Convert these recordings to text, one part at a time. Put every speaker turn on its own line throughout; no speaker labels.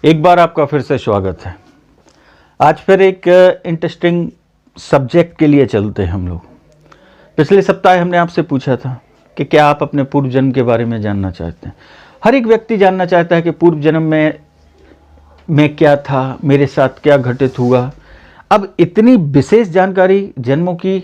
एक बार आपका फिर से स्वागत है। आज फिर एक इंटरेस्टिंग सब्जेक्ट के लिए चलते हैं हम लोग। पिछले सप्ताह हमने आपसे पूछा था कि क्या आप अपने पूर्व जन्म के बारे में जानना चाहते हैं। हर एक व्यक्ति जानना चाहता है कि पूर्व जन्म में मैं क्या था, मेरे साथ क्या घटित हुआ। अब इतनी विशेष जानकारी जन्मों की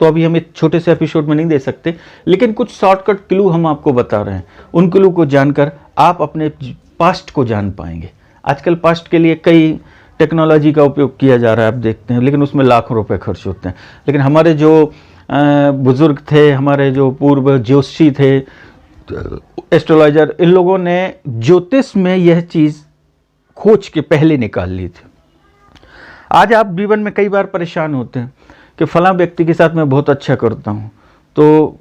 तो अभी हम एक छोटे से एपिसोड में नहीं दे सकते, लेकिन कुछ शॉर्टकट क्लू हम आपको बता रहे हैं। उन क्लू को जानकर आप अपने पास्ट को जान पाएंगे। आजकल पास्ट के लिए कई टेक्नोलॉजी का उपयोग किया जा रहा है, आप देखते हैं, लेकिन उसमें लाखों रुपए खर्च होते हैं। लेकिन हमारे जो बुजुर्ग थे, हमारे जो पूर्व ज्योतिषी थे, एस्ट्रोलॉजर, इन लोगों ने ज्योतिष में यह चीज़ खोज के पहले निकाल ली थी। आज आप जीवन में कई बार परेशान होते हैं कि फलां व्यक्ति के साथ मैं बहुत अच्छा करता हूँ, तो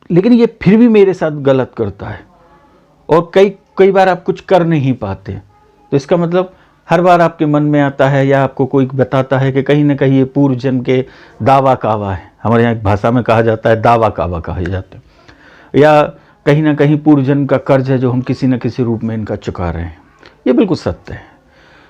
लेकिन ये फिर भी मेरे साथ गलत करता है, और कई बार आप कुछ कर नहीं पाते। तो इसका मतलब हर बार आपके मन में आता है या आपको कोई बताता है कि कहीं ना कहीं ये पूर्व जन्म के दावा कावा है। हमारे यहाँ एक भाषा में कहा जाता है दावा कावा कहे जाते हैं, या कहीं ना कहीं पूर्व जन्म का कर्ज है जो हम किसी न किसी रूप में इनका चुका रहे हैं। ये बिल्कुल सत्य है।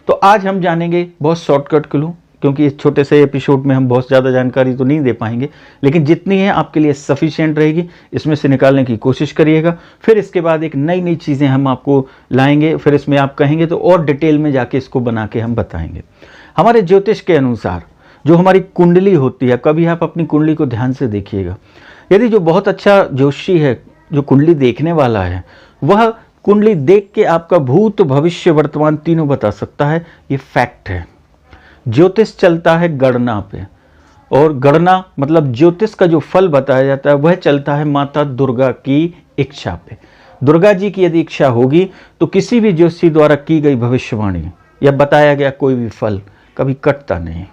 तो आज हम जानेंगे बहुत शॉर्टकट क्लू, क्योंकि इस छोटे से एपिसोड में हम बहुत ज़्यादा जानकारी तो नहीं दे पाएंगे, लेकिन जितनी है आपके लिए सफिशिएंट रहेगी, इसमें से निकालने की कोशिश करिएगा। फिर इसके बाद एक नई नई चीज़ें हम आपको लाएंगे, फिर इसमें आप कहेंगे तो और डिटेल में जाके इसको बना के हम बताएंगे। हमारे ज्योतिष के अनुसार जो हमारी कुंडली होती है, कभी आप अपनी कुंडली को ध्यान से देखिएगा। यदि जो बहुत अच्छा ज्योतिषी है, जो कुंडली देखने वाला है, वह कुंडली देख के आपका भूत भविष्य वर्तमान तीनों बता सकता है। ये फैक्ट है। ज्योतिष चलता है गणना पे, और गणना मतलब ज्योतिष का जो फल बताया जाता है वह चलता है माता दुर्गा की इच्छा पे। दुर्गा जी की यदि इच्छा होगी तो किसी भी ज्योतिषी द्वारा की गई भविष्यवाणी या बताया गया कोई भी फल कभी कटता नहीं।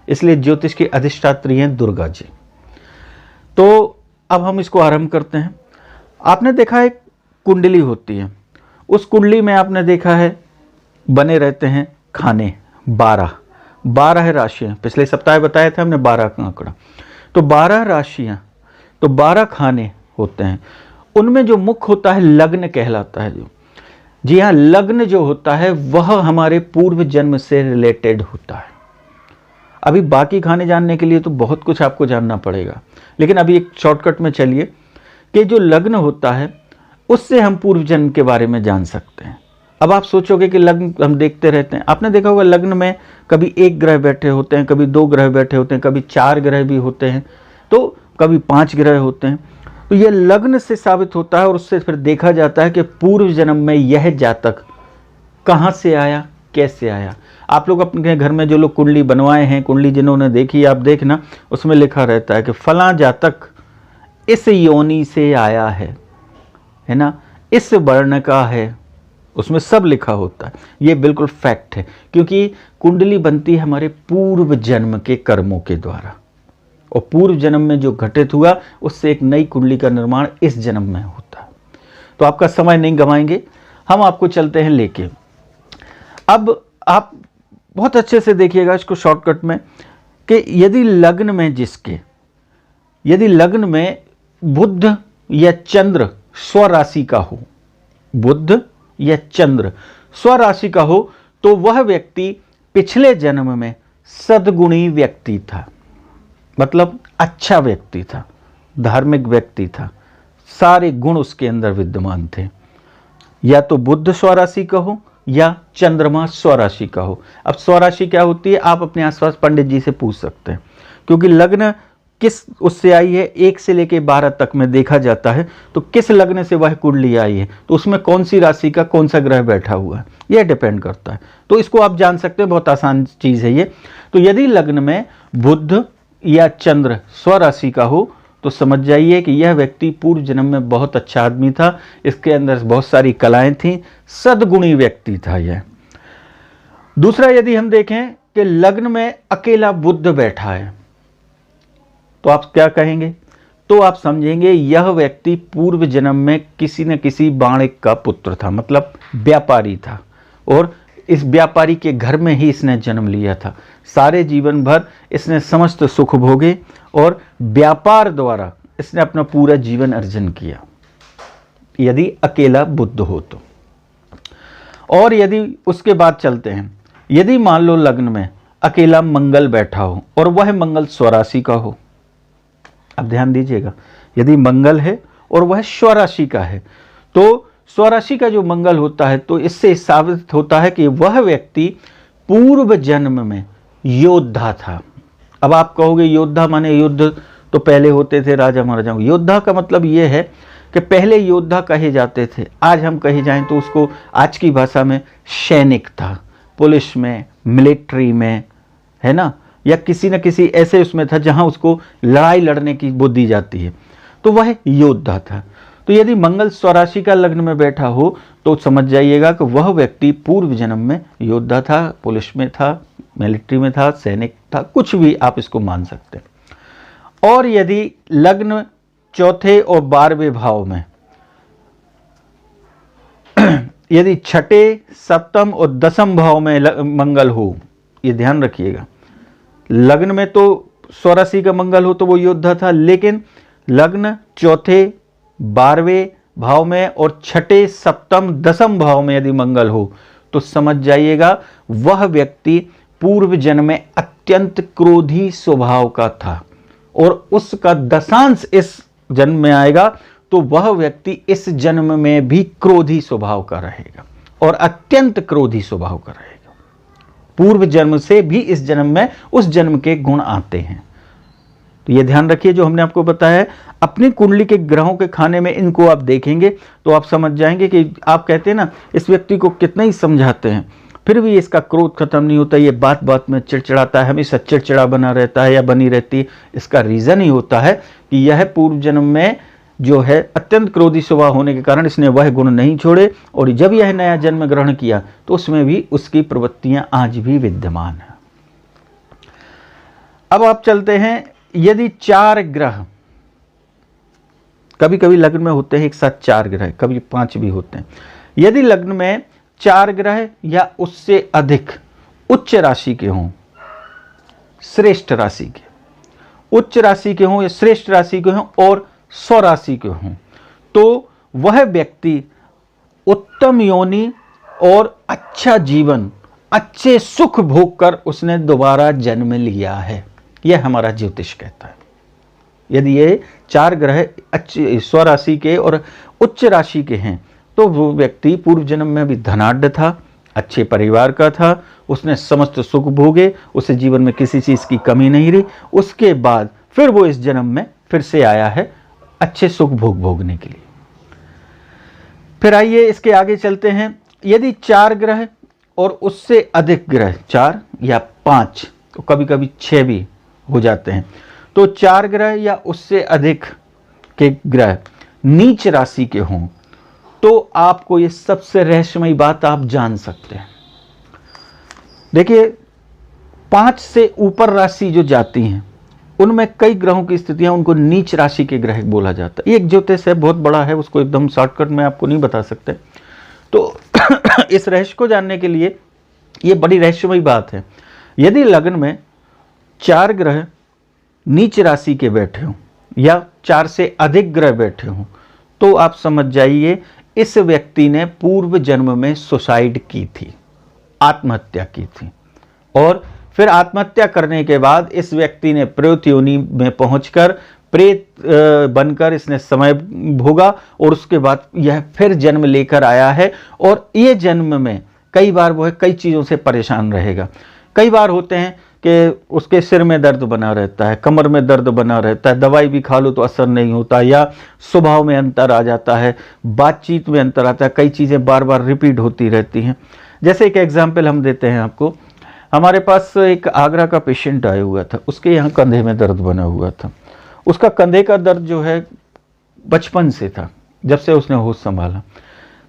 इसलिए ज्योतिष की अधिष्ठात्री हैं दुर्गा जी। तो अब हम इसको आरंभ करते हैं। आपने देखा है कुंडली होती है, उस कुंडली में आपने देखा है बने रहते हैं खाने 12 राशियां। पिछले सप्ताह बताया था हमने 12 का आंकड़ा। तो 12 राशियां, तो 12 खाने होते हैं। उनमें जो मुख्य होता है लग्न कहलाता है। जो जी हाँ, लग्न जो होता है वह हमारे पूर्व जन्म से रिलेटेड होता है। अभी बाकी खाने जानने के लिए तो बहुत कुछ आपको जानना पड़ेगा, लेकिन अभी एक शॉर्टकट में चलिए कि जो लग्न होता है उससे हम पूर्व जन्म के बारे में जान सकते हैं। अब आप सोचोगे कि लग्न हम देखते रहते हैं। आपने देखा होगा लग्न में कभी 1 ग्रह बैठे होते हैं, कभी 2 ग्रह बैठे होते हैं, कभी 4 ग्रह भी होते हैं, तो कभी 5 ग्रह होते हैं। तो यह लग्न से साबित होता है, और उससे फिर देखा जाता है कि पूर्व जन्म में यह जातक कहाँ से आया, कैसे आया। आप लोग अपने घर में जो लोग कुंडली बनवाए हैं, कुंडली जिन्होंने देखी, आप देखना उसमें लिखा रहता है कि फलां जातक इस योनि से आया है ना, इस वर्ण का है, उसमें सब लिखा होता है। ये बिल्कुल फैक्ट है, क्योंकि कुंडली बनती है हमारे पूर्व जन्म के कर्मों के द्वारा, और पूर्व जन्म में जो घटित हुआ उससे एक नई कुंडली का निर्माण इस जन्म में होता है। तो आपका समय नहीं गंवाएंगे, हम आपको चलते हैं लेके। अब आप बहुत अच्छे से देखिएगा इसको शॉर्टकट में कि यदि लग्न में बुध या चंद्र स्वराशि का हो, बुध या चंद्र स्वराशि का हो, तो वह व्यक्ति पिछले जन्म में सद्गुणी व्यक्ति था, मतलब अच्छा व्यक्ति था, धार्मिक व्यक्ति था, सारे गुण उसके अंदर विद्यमान थे। या तो बुध स्वराशि का हो या चंद्रमा स्वराशि का हो। अब स्वराशि क्या होती है आप अपने आसपास पंडित जी से पूछ सकते हैं, क्योंकि लग्न किस उससे आई है 1 से लेकर 12 तक में देखा जाता है। तो किस लग्न से वह कुंडली आई है, तो उसमें कौन सी राशि का कौन सा ग्रह बैठा हुआ है, यह डिपेंड करता है। तो इसको आप जान सकते हैं, बहुत आसान चीज़ है ये। तो यदि लग्न में बुध या चंद्र स्वराशि का हो तो समझ जाइए कि यह व्यक्ति पूर्व जन्म में बहुत अच्छा आदमी था, इसके अंदर बहुत सारी कलाएं थीं, सद्गुणी व्यक्ति था यह। दूसरा, यदि हम देखें कि लग्न में अकेला बुध बैठा है, तो आप क्या कहेंगे? तो आप समझेंगे यह व्यक्ति पूर्व जन्म में किसी न किसी वाणिक का पुत्र था, मतलब व्यापारी था, और इस व्यापारी के घर में ही इसने जन्म लिया था। सारे जीवन भर इसने समस्त सुख भोगे और व्यापार द्वारा इसने अपना पूरा जीवन अर्जन किया, यदि अकेला बुध हो तो। और यदि उसके बाद चलते हैं, यदि मान लो लग्न में अकेला मंगल बैठा हो और वह मंगल स्वराशि का हो, अब ध्यान दीजिएगा, यदि मंगल है और वह स्वराशि का है, तो स्वराशि का जो मंगल होता है, तो इससे साबित होता है कि वह व्यक्ति पूर्व जन्म में योद्धा था। अब आप कहोगे योद्धा माने युद्ध तो पहले होते थे राजा महाराजाओं। योद्धा का मतलब यह है कि पहले योद्धा कहे जाते थे, आज हम कहे जाएं तो उसको आज की भाषा में सैनिक था, पुलिस में, मिलिट्री में, है ना, या किसी न किसी ऐसे उसमें था जहां उसको लड़ाई लड़ने की वो दी जाती है, तो वह योद्धा था। तो यदि मंगल स्वराशि का लग्न में बैठा हो तो समझ जाइएगा कि वह व्यक्ति पूर्व जन्म में योद्धा था, पुलिस में था, मिलिट्री में था, सैनिक था, कुछ भी आप इसको मान सकते हैं। और यदि लग्न चौथे और 12वें भाव में, यदि छठे, सप्तम और 10वें भाव में मंगल हो, ये ध्यान रखिएगा, लग्न में तो स्वराशि का मंगल हो तो वो योद्धा था, लेकिन लग्न चौथे, 12वें भाव में और छठे, सप्तम, 10वें भाव में यदि मंगल हो तो समझ जाइएगा वह व्यक्ति पूर्व जन्म में अत्यंत क्रोधी स्वभाव का था और उसका दशांश इस जन्म में आएगा तो वह व्यक्ति इस जन्म में भी क्रोधी स्वभाव का रहेगा और अत्यंत क्रोधी स्वभाव का रहेगा। पूर्व जन्म से भी इस जन्म में उस जन्म के गुण आते हैं। तो ये ध्यान रखिए, जो हमने आपको बताया है, अपनी कुंडली के ग्रहों के खाने में इनको आप देखेंगे तो आप समझ जाएंगे कि आप कहते हैं ना, इस व्यक्ति को कितना ही समझाते हैं फिर भी इसका क्रोध खत्म नहीं होता, ये बात बात में चिड़चिड़ाता है, हमेशा चिड़चिड़ा बना रहता है या बनी रहती है। इसका रीज़न ही होता है कि यह पूर्व जन्म में जो है अत्यंत क्रोधी स्वभाव होने के कारण इसने वह गुण नहीं छोड़े और जब यह नया जन्म ग्रहण किया तो उसमें भी उसकी प्रवृत्तियां आज भी विद्यमान हैं। अब आप चलते हैं, यदि 4 ग्रह, कभी कभी लग्न में होते हैं एक साथ 4 ग्रह, कभी 5 भी होते हैं, यदि लग्न में 4 ग्रह या उससे अधिक उच्च राशि के हों, श्रेष्ठ राशि के, उच्च राशि के हों या श्रेष्ठ राशि के हों और स्वराशि के हों, तो वह व्यक्ति उत्तम योनि और अच्छा जीवन, अच्छे सुख भोग कर उसने दोबारा जन्म लिया है, यह हमारा ज्योतिष कहता है। यदि ये 4 ग्रह अच्छे स्वराशि के और उच्च राशि के हैं तो वो व्यक्ति पूर्व जन्म में भी धनाढ्य था, अच्छे परिवार का था, उसने समस्त सुख भोगे, उसे जीवन में किसी चीज़ की कमी नहीं रही, उसके बाद फिर वो इस जन्म में फिर से आया है अच्छे सुख भोग भोगने के लिए। फिर आइए इसके आगे चलते हैं, यदि 4 ग्रह और उससे अधिक ग्रह, 4 या 5, तो कभी कभी 6 भी हो जाते हैं, तो 4 ग्रह या उससे अधिक के ग्रह नीच राशि के हों तो आपको ये सबसे रहस्यमयी बात आप जान सकते हैं। देखिए 5 से ऊपर राशि जो जाती हैं उनमें कई ग्रहों की स्थितियां, उनको नीच राशि के ग्रह बोला जाता है। एक ज्योतिष है, बहुत बड़ा है, उसको एकदम शॉर्टकट में आपको नहीं बता सकते, तो इस रहस्य को जानने के लिए ये बड़ी रहस्यमयी बात है। यदि लग्न में 4 ग्रह नीच राशि के बैठे हों या 4 से अधिक ग्रह बैठे हों तो आप समझ जाइए इस व्यक्ति ने पूर्व जन्म में सुसाइड की थी, आत्महत्या की थी, और फिर आत्महत्या करने के बाद इस व्यक्ति ने प्रेत योनि में पहुंचकर प्रेत बनकर इसने समय भोगा और उसके बाद यह फिर जन्म लेकर आया है। और ये जन्म में कई बार वो है कई चीज़ों से परेशान रहेगा। कई बार होते हैं कि उसके सिर में दर्द बना रहता है, कमर में दर्द बना रहता है, दवाई भी खा लो तो असर नहीं होता, या स्वभाव में अंतर आ जाता है, बातचीत में अंतर आता है, कई चीज़ें बार बार रिपीट होती रहती हैं। जैसे एक एग्जाम्पल हम देते हैं आपको, हमारे पास एक आगरा का पेशेंट आया हुआ था, उसके यहाँ कंधे में दर्द बना हुआ था। उसका कंधे का दर्द जो है बचपन से था, जब से उसने होश संभाला।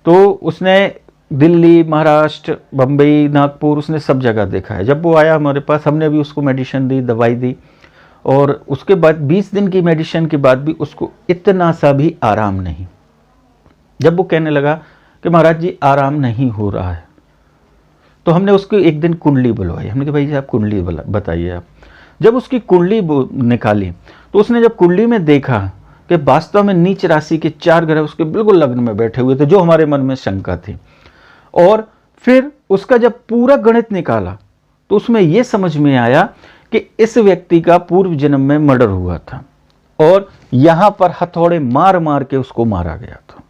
तो उसने दिल्ली, महाराष्ट्र, बम्बई, नागपुर, उसने सब जगह देखा है। जब वो आया हमारे पास, हमने भी उसको मेडिसिन दी, दवाई दी, और उसके बाद 20 दिन की मेडिसिन के बाद भी उसको इतना सा भी आराम नहीं। जब वो कहने लगा कि महाराज जी आराम नहीं हो रहा है, तो हमने उसको एक दिन कुंडली बुलवाई। हमने कहा भाई आप कुंडली बताइए आप। जब उसकी कुंडली निकाली तो उसने जब कुंडली में देखा कि वास्तव में नीच राशि के 4 ग्रह उसके बिल्कुल लग्न में बैठे हुए थे, जो हमारे मन में शंका थी, और फिर उसका जब पूरा गणित निकाला तो उसमें यह समझ में आया कि इस व्यक्ति का पूर्व जन्म में मर्डर हुआ था और यहां पर हथौड़े मार मार के उसको मारा गया था।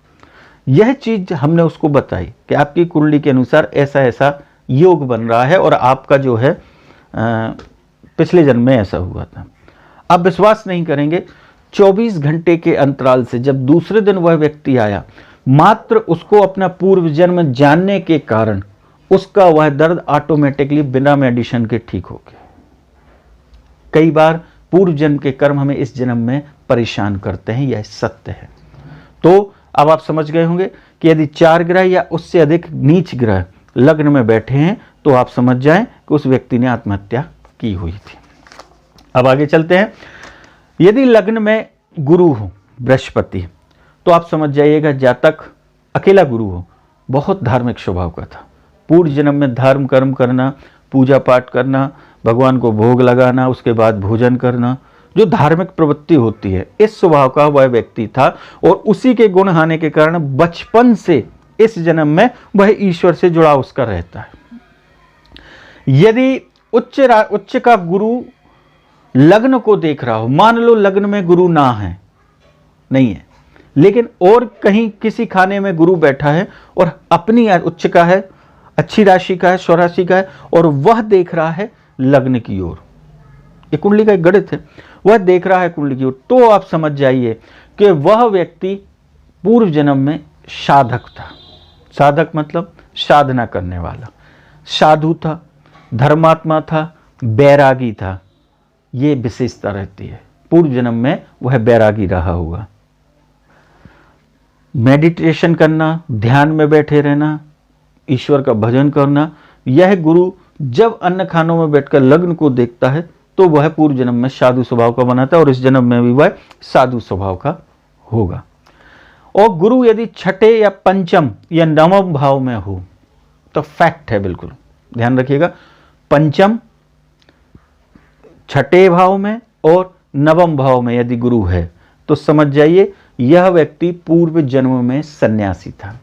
यह चीज हमने उसको बताई कि आपकी कुंडली के अनुसार ऐसा ऐसा योग बन रहा है और आपका जो है पिछले जन्म में ऐसा हुआ था। आप विश्वास नहीं करेंगे, 24 घंटे के अंतराल से जब दूसरे दिन वह व्यक्ति आया, मात्र उसको अपना पूर्व जन्म जानने के कारण उसका वह दर्द ऑटोमेटिकली बिना मेडिसिन के ठीक हो गया। कई बार पूर्व जन्म के कर्म हमें इस जन्म में परेशान करते हैं, यह सत्य है। तो अब आप समझ गए होंगे कि यदि 4 ग्रह या उससे अधिक नीच ग्रह लग्न में बैठे हैं तो आप समझ जाएं कि उस व्यक्ति ने आत्महत्या की हुई थी। अब आगे चलते हैं। यदि लग्न में गुरु हो, बृहस्पति, तो आप समझ जाइएगा जातक अकेला गुरु हो, बहुत धार्मिक स्वभाव का था। पूर्व जन्म में धर्म कर्म करना, पूजा पाठ करना, भगवान को भोग लगाना, उसके बाद भोजन करना, जो धार्मिक प्रवृत्ति होती है, इस स्वभाव का वह व्यक्ति था और उसी के गुण आने के कारण बचपन से इस जन्म में वह ईश्वर से जुड़ाव उसका रहता है। यदि उच्च का गुरु लग्न को देख रहा हो, मान लो लग्न में गुरु ना है, नहीं है, लेकिन और कहीं किसी खाने में गुरु बैठा है और अपनी उच्च का है, अच्छी राशि का है, स्वराशि का है, और वह देख रहा है लग्न की ओर, ये कुंडली का एक गणित है, वह देख रहा है कुंडली की ओर, तो आप समझ जाइए कि वह व्यक्ति पूर्व जन्म में साधक था। साधक मतलब साधना करने वाला, साधु था, धर्मात्मा था, बैरागी था। ये विशेषता रहती है, पूर्व जन्म में वह बैरागी रहा होगा। मेडिटेशन करना, ध्यान में बैठे रहना, ईश्वर का भजन करना, यह गुरु जब अन्य खानों में बैठकर लग्न को देखता है तो वह पूर्व जन्म में साधु स्वभाव का बनाता है और इस जन्म में भी वह साधु स्वभाव का होगा। और गुरु यदि छठे या पंचम या नवम भाव में हो तो फैक्ट है, बिल्कुल ध्यान रखिएगा, पंचम, छठे भाव में और नवम भाव में यदि गुरु है तो समझ जाइए यह व्यक्ति पूर्व जन्म में सन्यासी था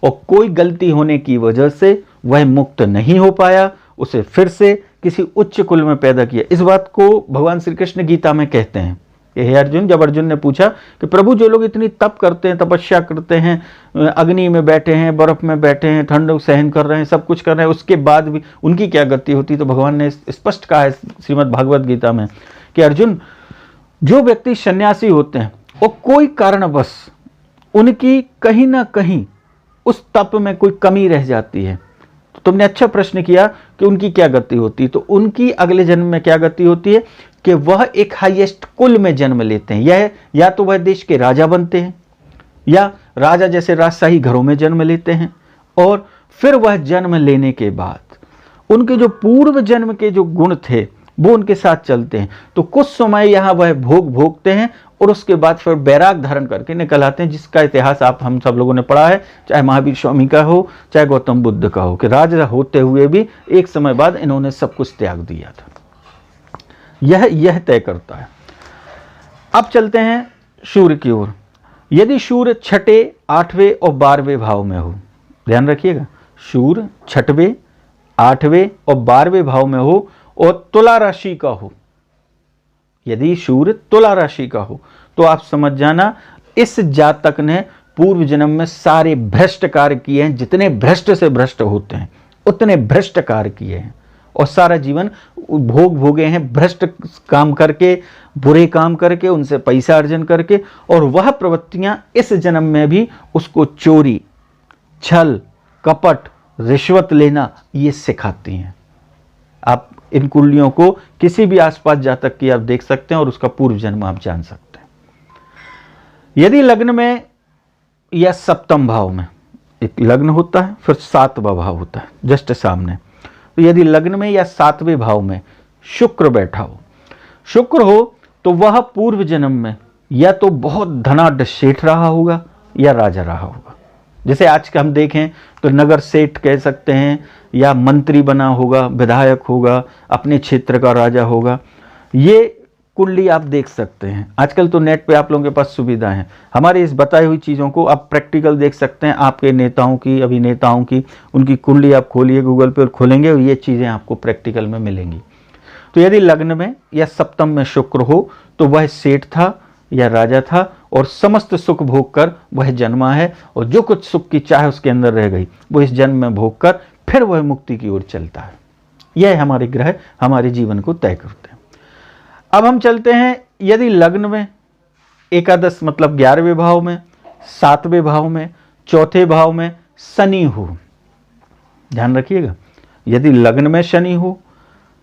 और कोई गलती होने की वजह से वह मुक्त नहीं हो पाया, उसे फिर से किसी उच्च कुल में पैदा किया। इस बात को भगवान श्री कृष्ण गीता में कहते हैं कि हे अर्जुन, जब अर्जुन ने पूछा कि प्रभु जो लोग इतनी तप करते हैं, तपस्या करते हैं, अग्नि में बैठे हैं, बर्फ में बैठे हैं, ठंड सहन कर रहे हैं, सब कुछ कर रहे हैं, उसके बाद भी उनकी क्या गति होती, तो भगवान ने स्पष्ट कहा है श्रीमद् भागवत गीता में कि अर्जुन, जो व्यक्ति सन्यासी होते हैं और कोई कारणवश उनकी कहीं ना कहीं उस तप में कोई कमी रह जाती है, तो तुमने अच्छा प्रश्न किया कि उनकी क्या गति होती है, तो उनकी अगले जन्म में क्या गति होती है कि वह एक हाईएस्ट कुल में जन्म लेते हैं। यह या तो वह देश के राजा बनते हैं या राजा जैसे राजशाही घरों में जन्म लेते हैं, और फिर वह जन्म लेने के बाद उनके जो पूर्व जन्म के जो गुण थे वो उनके साथ चलते हैं, तो कुछ समय यहाँ वह भोगते हैं और उसके बाद फिर बैराग धारण करके निकल आते हैं, जिसका इतिहास आप हम सब लोगों ने पढ़ा है, चाहे महावीर स्वामी का हो चाहे गौतम बुद्ध का हो, कि राजा होते हुए भी एक समय बाद इन्होंने सब कुछ त्याग दिया था। यह तय करता है। अब चलते हैं सूर्य की ओर। यदि सूर्य छठे, 8वें और 12वें भाव में हो, ध्यान रखिएगा, सूर्य छठवें, 8वें और 12वें भाव में हो और तुला राशि का हो, यदि सूर्य तुला राशि का हो तो आप समझ जाना इस जातक ने पूर्व जन्म में सारे भ्रष्ट कार्य किए हैं, जितने भ्रष्ट से भ्रष्ट होते हैं उतने भ्रष्ट कार्य किए हैं और सारा जीवन भोगे हैं, भ्रष्ट काम करके, बुरे काम करके, उनसे पैसा अर्जन करके, और वह प्रवृत्तियां इस जन्म में भी उसको चोरी, छल, कपट, रिश्वत लेना ये सिखाती हैं। आप इन कुंडलियों को किसी भी आसपास जातक की आप देख सकते हैं और उसका पूर्व जन्म आप जान सकते हैं। यदि लग्न में या सप्तम भाव में, एक लग्न होता है फिर 7वां भाव होता है जस्ट सामने, तो यदि लग्न में या 7वें भाव में शुक्र बैठा हो, शुक्र हो तो वह पूर्व जन्म में या तो बहुत धनाढ्य सेठ रहा होगा या राजा रहा होगा। जैसे आज का हम देखें तो नगर सेठ कह सकते हैं, या मंत्री बना होगा, विधायक होगा, अपने क्षेत्र का राजा होगा। ये कुंडली आप देख सकते हैं। आजकल तो नेट पे आप लोगों के पास सुविधा है, हमारे इस बताई हुई चीज़ों को आप प्रैक्टिकल देख सकते हैं। आपके नेताओं की, अभिनेताओं की, उनकी कुंडली आप खोलिए, गूगल पे खोलेंगे और ये चीज़ें आपको प्रैक्टिकल में मिलेंगी। तो यदि लग्न में या सप्तम में शुक्र हो तो वह सेठ था या राजा था और समस्त सुख भोग कर वह जन्मा है, और जो कुछ सुख की चाह उसके अंदर रह गई वो इस जन्म में भोग कर फिर वह मुक्ति की ओर चलता है। यह हमारे ग्रह हमारे जीवन को तय करते हैं। अब हम चलते हैं, यदि लग्न में एकादश मतलब 11वें भाव में, 7वें भाव में, चौथे भाव में शनि हो, ध्यान रखिएगा, यदि लग्न में शनि हो,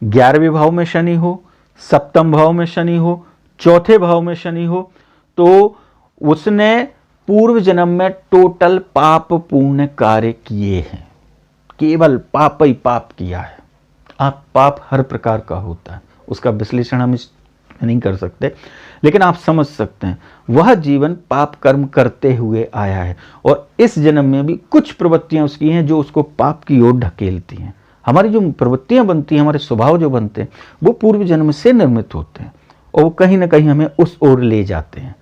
11वें भाव में शनि हो, सप्तम भाव में शनि हो, चौथे भाव में शनि हो, तो उसने पूर्व जन्म में टोटल पाप पूर्ण कार्य किए हैं, केवल पाप ही पाप किया है। आप पाप हर प्रकार का होता है, उसका विश्लेषण हम नहीं कर सकते, लेकिन आप समझ सकते हैं वह जीवन पाप कर्म करते हुए आया है और इस जन्म में भी कुछ प्रवृत्तियां उसकी हैं जो उसको पाप की ओर ढकेलती हैं। हमारी जो प्रवृत्तियां बनती हैं, हमारे स्वभाव जो बनते हैं, वो पूर्व जन्म से निर्मित होते हैं और वो कहीं ना कहीं हमें उस ओर ले जाते हैं,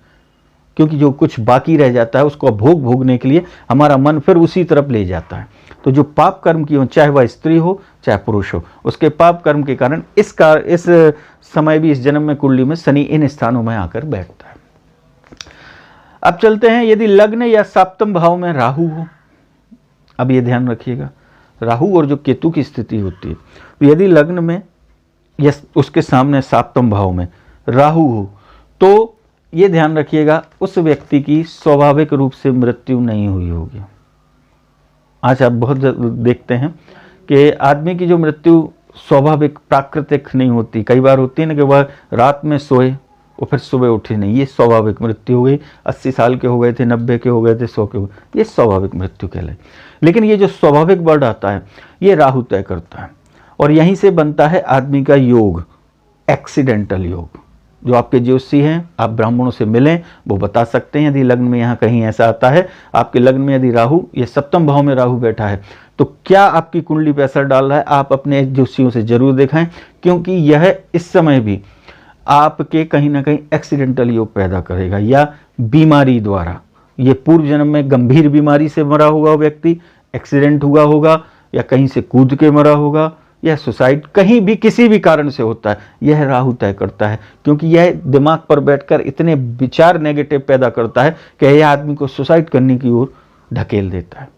क्योंकि जो कुछ बाकी रह जाता है उसको भोगने के लिए हमारा मन फिर उसी तरफ ले जाता है। तो जो पाप कर्म की हो, चाहे वह स्त्री हो चाहे पुरुष हो, उसके पाप कर्म के कारण इस समय भी इस जन्म में कुंडली में शनि इन स्थानों में आकर बैठता है। अब चलते हैं, यदि लग्न या सप्तम भाव में राहु हो, अब ये ध्यान रखिएगा, राहु और जो केतु की स्थिति होती है, तो यदि लग्न में या उसके सामने सप्तम भाव में राहु हो तो ये ध्यान रखिएगा उस व्यक्ति की स्वाभाविक रूप से मृत्यु नहीं हुई होगी। आज आप बहुत देखते हैं कि आदमी की जो मृत्यु स्वाभाविक प्राकृतिक नहीं होती, कई बार होती है ना कि वह रात में सोए और फिर सुबह उठे नहीं, ये स्वाभाविक मृत्यु हो गई। 80 साल के हो गए थे, 90 के हो गए थे, 100 के हो गए, ये स्वाभाविक मृत्यु कहलाई। लेकिन ये जो स्वाभाविक वर्ड आता है ये राहु तय करता है और यहीं से बनता है आदमी का योग, एक्सीडेंटल योग। जो आपके ज्योतिषी हैं, आप ब्राह्मणों से मिलें, वो बता सकते हैं। यदि लग्न में यहाँ कहीं ऐसा आता है, आपके लग्न में यदि राहु या सप्तम भाव में राहु बैठा है तो क्या आपकी कुंडली पर असर डाल रहा है, आप अपने ज्योतिषियों से जरूर दिखाएं, क्योंकि यह इस समय भी आपके कहीं ना कहीं एक्सीडेंटल योग पैदा करेगा या बीमारी द्वारा। ये पूर्व जन्म में गंभीर बीमारी से मरा होगा व्यक्ति, एक्सीडेंट हुआ होगा या कहीं से कूद के मरा होगा या सुसाइड, कहीं भी किसी भी कारण से होता है, यह राहु तय करता है। क्योंकि यह दिमाग पर बैठकर इतने विचार नेगेटिव पैदा करता है कि यह आदमी को सुसाइड करने की ओर ढकेल देता है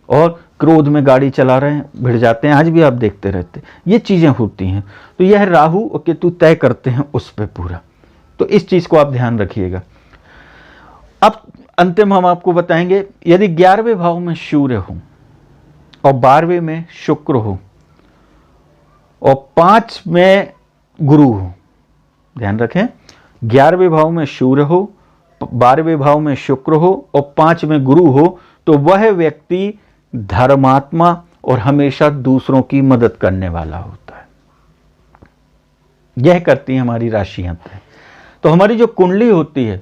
और क्रोध में गाड़ी चला रहे हैं, भिड़ जाते हैं, आज भी आप देखते रहते हैं, ये चीज़ें होती हैं। तो यह राहु और केतु तय करते हैं उस पर पूरा, तो इस चीज़ को आप ध्यान रखिएगा। अब अंतिम हम आपको बताएंगे, यदि 11वें भाव में सूर्य हो और 12वें में शुक्र हो और 5 में गुरु हो, ध्यान रखें, 11वें भाव में सूर्य हो, 12वें भाव में शुक्र हो और 5 में गुरु हो, तो वह व्यक्ति धर्मात्मा और हमेशा दूसरों की मदद करने वाला होता है। यह करती है हमारी राशियां तय। तो हमारी जो कुंडली होती है,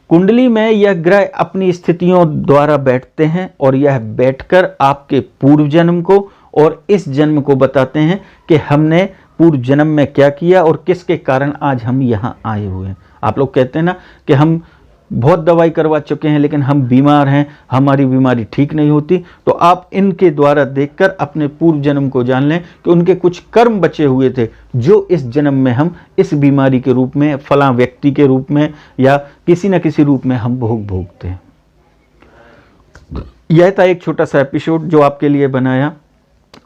कुंडली में यह ग्रह अपनी स्थितियों द्वारा बैठते हैं और यह बैठकर आपके पूर्व जन्म को और इस जन्म को बताते हैं कि हमने पूर्व जन्म में क्या किया और किसके कारण आज हम यहाँ आए हुए हैं। आप लोग कहते हैं ना कि हम बहुत दवाई करवा चुके हैं लेकिन हम बीमार हैं, हमारी बीमारी ठीक नहीं होती, तो आप इनके द्वारा देखकर अपने पूर्व जन्म को जान लें कि उनके कुछ कर्म बचे हुए थे जो इस जन्म में हम इस बीमारी के रूप में, फलां व्यक्ति के रूप में या किसी न किसी रूप में हम भोगते हैं। यह था एक छोटा सा एपिसोड जो आपके लिए बनाया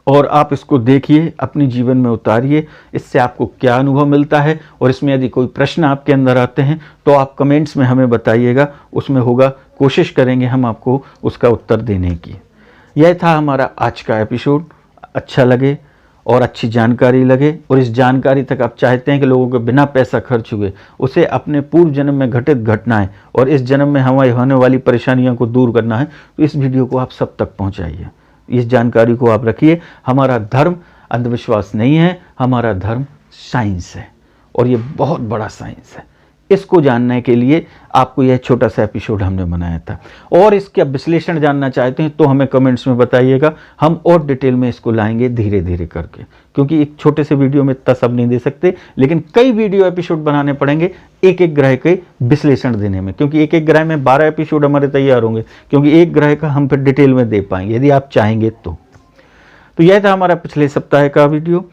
और आप इसको देखिए, अपने जीवन में उतारिए, इससे आपको क्या अनुभव मिलता है। और इसमें यदि कोई प्रश्न आपके अंदर आते हैं तो आप कमेंट्स में हमें बताइएगा, उसमें होगा, कोशिश करेंगे हम आपको उसका उत्तर देने की। यह था हमारा आज का एपिसोड। अच्छा लगे और अच्छी जानकारी लगे और इस जानकारी तक आप चाहते हैं कि लोगों को बिना पैसा खर्च हुए उसे अपने पूर्व जन्म में घटित घटनाएं और इस जन्म में हमारी होने वाली परेशानियों को दूर करना है, तो इस वीडियो को आप सब तक पहुँचाइए। इस जानकारी को आप रखिए। हमारा धर्म अंधविश्वास नहीं है, हमारा धर्म साइंस है और ये बहुत बड़ा साइंस है। इसको जानने के लिए आपको यह छोटा सा एपिसोड हमने बनाया था। और इसका विश्लेषण जानना चाहते हैं तो हमें कमेंट्स में बताइएगा, हम और डिटेल में इसको लाएंगे धीरे धीरे करके, क्योंकि एक छोटे से वीडियो में इतना सब नहीं दे सकते, लेकिन कई वीडियो एपिसोड बनाने पड़ेंगे एक एक ग्रह के विश्लेषण देने में, क्योंकि एक एक ग्रह में 12 एपिसोड हमारे तैयार होंगे, क्योंकि एक ग्रह का हम फिर डिटेल में दे पाएंगे यदि आप चाहेंगे तो यह था हमारा पिछले सप्ताह का वीडियो।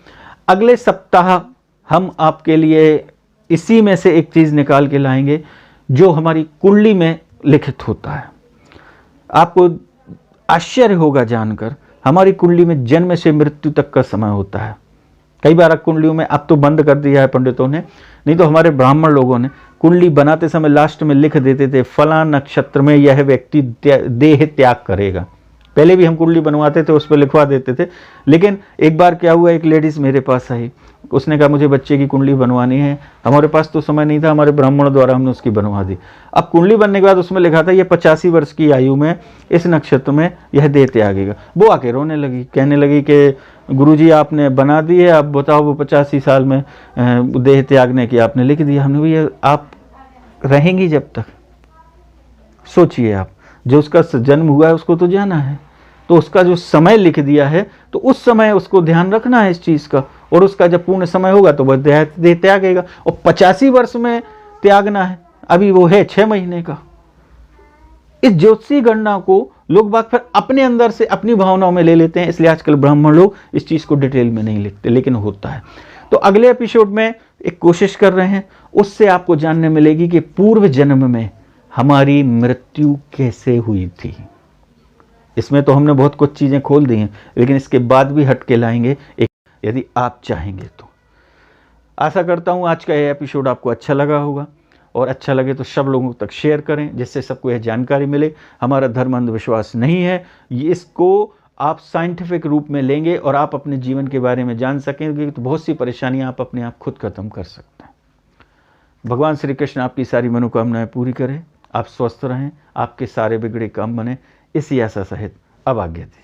अगले सप्ताह हम आपके लिए इसी में से एक चीज़ निकाल के लाएंगे जो हमारी कुंडली में लिखित होता है। आपको आश्चर्य होगा जानकर, हमारी कुंडली में जन्म से मृत्यु तक का समय होता है। कई बार कुंडलियों में अब तो बंद कर दिया है पंडितों ने, नहीं तो हमारे ब्राह्मण लोगों ने कुंडली बनाते समय लास्ट में लिख देते थे फला नक्षत्र में यह व्यक्ति देह त्याग करेगा। पहले भी हम कुंडली बनवाते थे, उस पर लिखवा देते थे। लेकिन एक बार क्या हुआ, एक लेडीज़ मेरे पास आई, उसने कहा मुझे बच्चे की कुंडली बनवानी है। हमारे पास तो समय नहीं था, हमारे ब्राह्मण द्वारा हमने उसकी बनवा दी। अब कुंडली बनने के बाद उसमें लिखा था ये 85 वर्ष की आयु में इस नक्षत्र में यह देह त्यागेगा। वो आके रोने लगी, कहने लगी कि गुरुजी आपने बना दी है, अब बताओ वो 85 साल में देह त्यागने की आपने लिख दिया। हमने भैया आप रहेंगी जब तक, सोचिए आप, जो उसका जन्म हुआ है उसको तो जाना है, तो उसका जो समय लिख दिया है तो उस समय उसको ध्यान रखना है इस चीज़ का, और उसका जब पूर्ण समय होगा तो वह देह त्यागेगा। और 85 वर्ष में त्यागना है, अभी वो है 6 महीने का। इस ज्योतिषी गणना को लोग बात फिर अपने अंदर से अपनी भावनाओं में ले लेते हैं, इसलिए आजकल ब्राह्मण लोग इस चीज़ को डिटेल में नहीं लिखते, लेकिन होता है। तो अगले एपिसोड में एक कोशिश कर रहे हैं, उससे आपको जानने मिलेगी कि पूर्व जन्म में हमारी मृत्यु कैसे हुई थी। इसमें तो हमने बहुत कुछ चीज़ें खोल दी हैं, लेकिन इसके बाद भी हट के लाएंगे एक, यदि आप चाहेंगे तो। आशा करता हूँ आज का यह एपिसोड आपको अच्छा लगा होगा, और अच्छा लगे तो सब लोगों तक शेयर करें, जिससे सबको यह जानकारी मिले। हमारा धर्म अंधविश्वास नहीं है, इसको आप साइंटिफिक रूप में लेंगे और आप अपने जीवन के बारे में जान सकेंगे, तो बहुत सी परेशानियाँ आप अपने आप खुद खत्म कर सकते हैं। भगवान श्री कृष्ण आपकी सारी मनोकामनाएं पूरी करें, आप स्वस्थ रहें, आपके सारे बिगड़े काम बने, इसी आशा सहित अब आज्ञा दी।